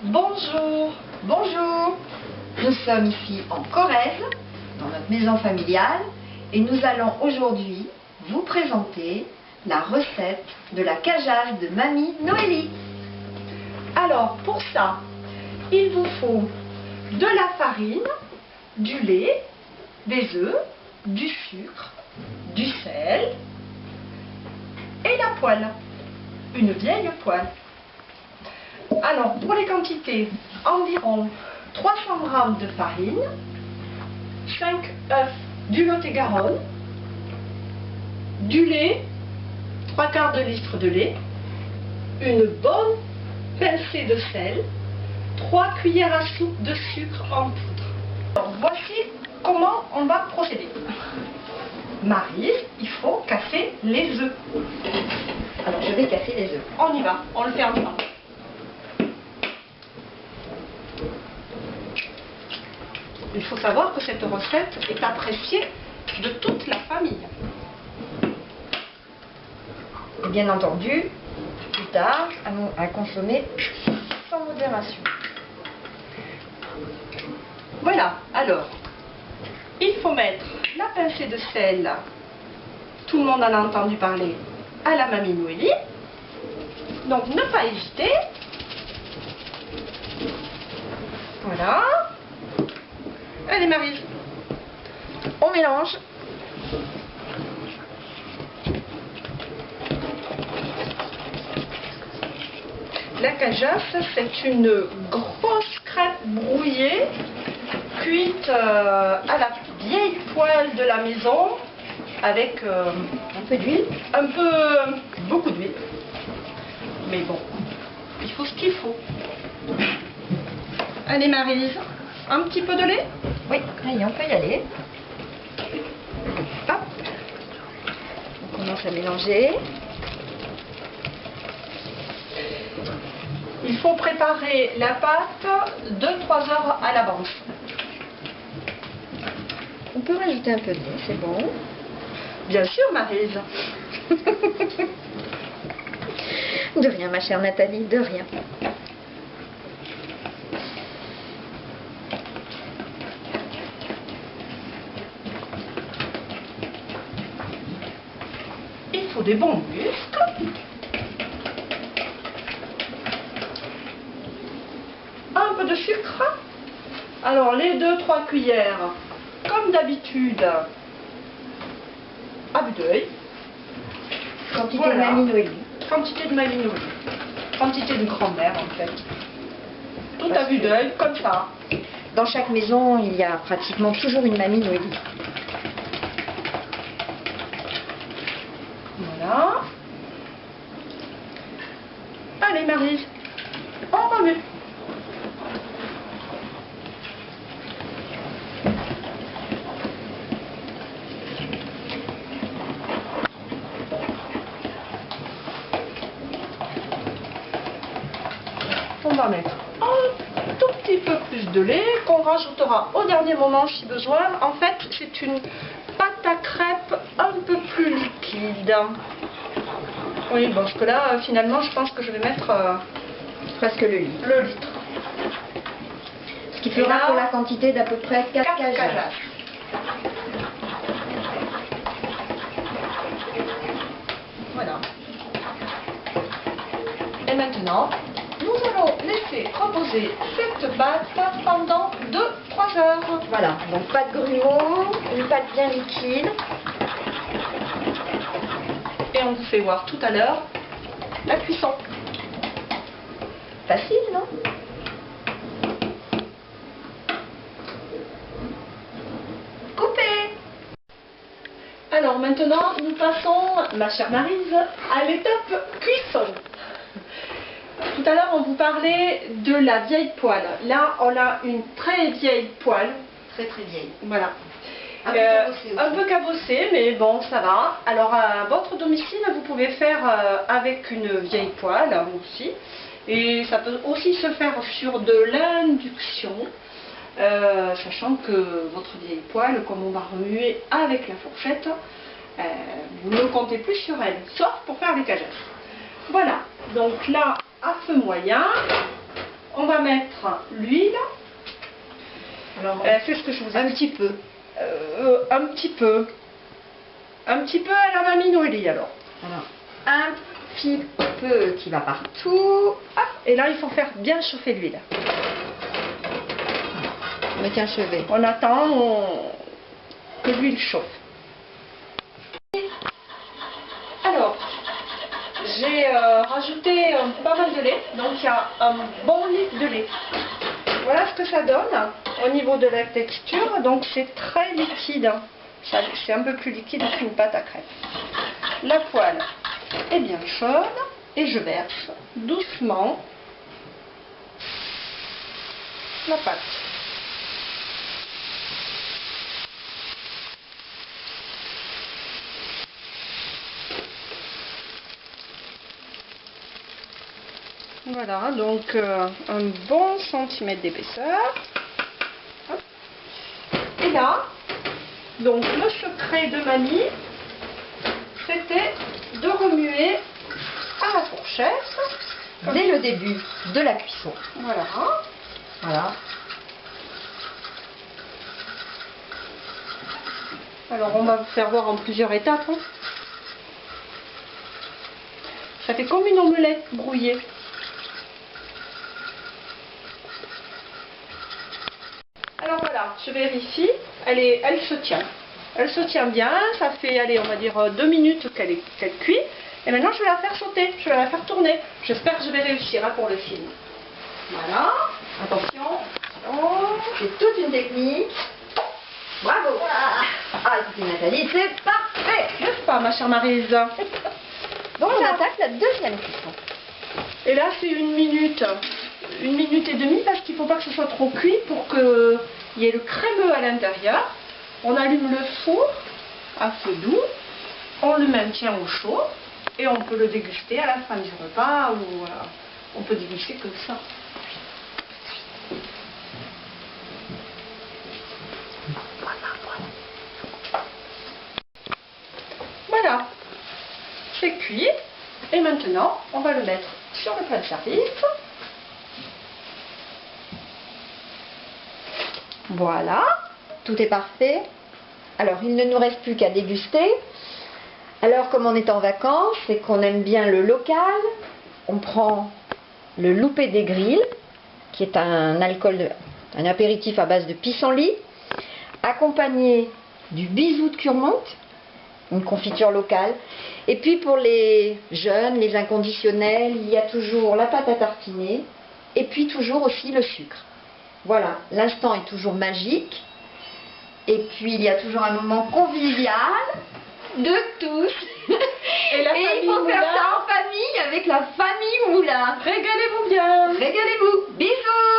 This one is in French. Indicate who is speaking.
Speaker 1: Bonjour, bonjour. Nous sommes ici en Corrèze, dans notre maison familiale, et nous allons aujourd'hui vous présenter la recette de la cajasse de Mamie Noélie. Alors pour ça, il vous faut de la farine, du lait, des œufs, du sucre, du sel et la poêle, une vieille poêle. Alors pour les quantités, environ 300 g de farine, 5 œufs du Lot-et-Garonne, du lait, 3/4 de litre de lait, une bonne pincée de sel, 3 cuillères à soupe de sucre en poudre. Alors, voici comment on va procéder. Maryse, il faut casser les œufs. Alors je vais casser les œufs. On y va, on le fait ensemble. Il faut savoir que cette recette est appréciée de toute la famille. Et bien entendu, plus tard, à consommer sans modération. Voilà, alors, il faut mettre la pincée de sel, tout le monde en a entendu parler, à la Mamie Noélie. Donc ne pas hésiter. Voilà. Allez Maryse, on mélange. La cajasse, c'est une grosse crêpe brouillée, cuite à la vieille poêle de la maison, avec un peu d'huile, beaucoup d'huile. Mais bon, il faut ce qu'il faut. Allez Maryse, un petit peu de lait? Oui, allez, on peut y aller. Hop. On commence à mélanger. Il faut préparer la pâte 2-3 heures à l'avance. On peut rajouter un peu de lait, c'est bon. Bien sûr, Maryse. De rien, ma chère Nathalie, de rien. Il faut des bons muscles. Un peu de sucre. Alors les 2-3 cuillères, comme d'habitude, à vue d'œil. Quantité de Mamie Noélie. Quantité de Mamie Noélie. Quantité de grand-mère en fait. Tout à vue d'œil, comme ça. Dans chaque maison, il y a pratiquement toujours une Mamie Noélie. Voilà. Allez Maryse, on remue. On va mettre un tout petit peu plus de lait qu'on rajoutera au dernier moment si besoin. En fait, c'est une pâte à crêpes un peu plus liquide. Oui, bon, parce que là, finalement, je pense que je vais mettre presque le litre. Ce qui fera pour la quantité d'à peu près 4 cajasses. Voilà. Et maintenant, nous allons laisser reposer cette pâte pendant 2-3 heures. Voilà, donc pas de grumeaux, une pâte bien liquide. Et on vous fait voir tout à l'heure la cuisson. Facile, non? Coupez! Alors maintenant, nous passons, ma chère Maryse, à l'étape cuisson. Tout à l'heure, on vous parlait de la vieille poêle. Là, on a une très vieille poêle. Très vieille. Voilà. Un peu cabossée, mais bon, ça va. Alors, à votre domicile, vous pouvez faire avec une vieille poêle aussi. Et ça peut aussi se faire sur de l'induction, sachant que votre vieille poêle, comme on va remuer avec la fourchette, vous ne comptez plus sur elle, sauf pour faire les cajasses. Voilà, donc là, à feu moyen,
Speaker 2: on va mettre l'huile.
Speaker 1: Alors,
Speaker 2: C'est ce que je vous ai
Speaker 1: un
Speaker 2: dit.
Speaker 1: petit peu.
Speaker 2: Un petit peu. Un petit peu à la mamie Noélie alors.
Speaker 1: Alors, un petit peu qui va partout.
Speaker 2: Hop, et là, il faut faire bien chauffer l'huile.
Speaker 1: Me tiens chevet.
Speaker 2: On attend que l'huile chauffe. Alors, j'ai rajouté pas mal de lait, donc il y a un bon litre de lait. Voilà ce que ça donne au niveau de la texture, donc c'est très liquide. C'est un peu plus liquide qu'une pâte à crêpes. La poêle est bien chaude et je verse doucement la pâte. Voilà, donc un bon centimètre d'épaisseur. Et là, donc le secret de mamie, c'était de remuer à la fourchette.
Speaker 1: Dès le début de la cuisson.
Speaker 2: Voilà.
Speaker 1: Voilà.
Speaker 2: Alors on va vous faire voir en plusieurs étapes. Hein. Ça fait comme une omelette brouillée. Alors voilà, je vérifie, elle se tient. Elle se tient bien, ça fait, allez, on va dire 2 minutes qu'elle cuit. Et maintenant je vais la faire sauter, je vais la faire tourner. J'espère que je vais réussir hein, pour le film.
Speaker 1: Voilà. Attention. C'est toute une technique. Bravo. Ah, écoutez Nathalie, c'est parfait.
Speaker 2: N'est-ce pas ma chère Maryse?
Speaker 1: Donc on attaque la deuxième cuisson.
Speaker 2: Et là c'est 1 minute. 1 minute et demie parce qu'il ne faut pas que ce soit trop cuit pour qu'il y ait le crémeux à l'intérieur. On allume le four à feu doux, on le maintient au chaud et on peut le déguster à la fin du repas ou on peut déguster comme ça. Voilà, c'est cuit et maintenant on va le mettre sur le plat de service.
Speaker 1: Voilà, tout est parfait. Alors, il ne nous reste plus qu'à déguster. Alors, comme on est en vacances et qu'on aime bien le local, on prend le loupé des grilles, qui est un apéritif à base de pissenlit, accompagné du bisou de Curmonte, une confiture locale. Et puis, pour les jeunes, les inconditionnels, il y a toujours la pâte à tartiner et puis toujours aussi le sucre. Voilà, l'instant est toujours magique. Et puis il y a toujours un moment convivial de tous.
Speaker 2: Et
Speaker 1: il faut faire ça en famille avec la famille Moulin.
Speaker 2: Régalez-vous bien.
Speaker 1: Régalez-vous. Bisous.